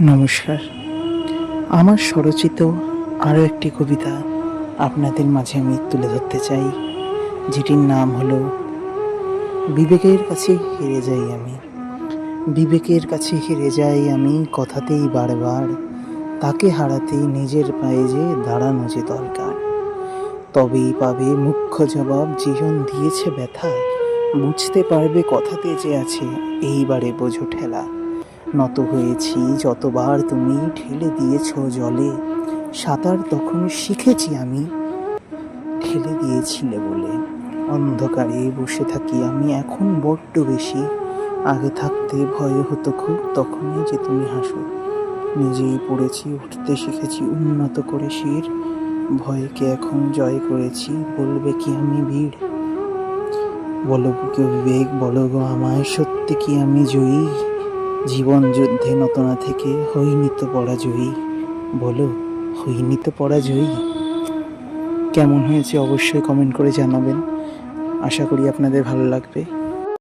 নমস্কার। আমার স্বরচিত আরও একটি কবিতা আপনাদের মাঝে আমি তুলে ধরতে চাই, যেটির নাম হলো বিবেকের কাছে হেরে যাই আমি। বিবেকের কাছে হেরে যাই আমি কথাতেই বারবার, তাকে হারাতে নিজের পায়ে যে দাঁড়ানো যে দরকার। তবেই পাবে মুখ্য জবাব জীবন দিয়েছে ব্যথায়, বুঝতে পারবে কথাতে যে আছে এইবারে বোঝো ঠেলা। নত হয়েছি যতবার তুমি ঠেলে দিয়েছ জলে, সাঁতার তখন শিখেছি আমি, ঠেলে দিয়েছিলে বলে। অন্ধকারে বসে থাকি আমি এখন বড্ড বেশি, আগে থাকতে ভয় হতো খুব, তখনই যে তুমি হাসো। নিজেই পড়েছি, উঠতে শিখেছি উন্নত করে শির, ভয়কে এখন জয় করেছি, বলবে কি আমি বীর। বলো কি বিবেক, বলো গো আমায়, সত্যি কি আমি জয়ী? জীবন যুদ্ধে নত না থেকে হইনি তো পরাজয়ী, বলো হইনি তো পরাজয়ী। কেমন হয়েছে অবশ্যই কমেন্ট করে জানাবেন, আশা করি আপনাদের ভালো লাগবে।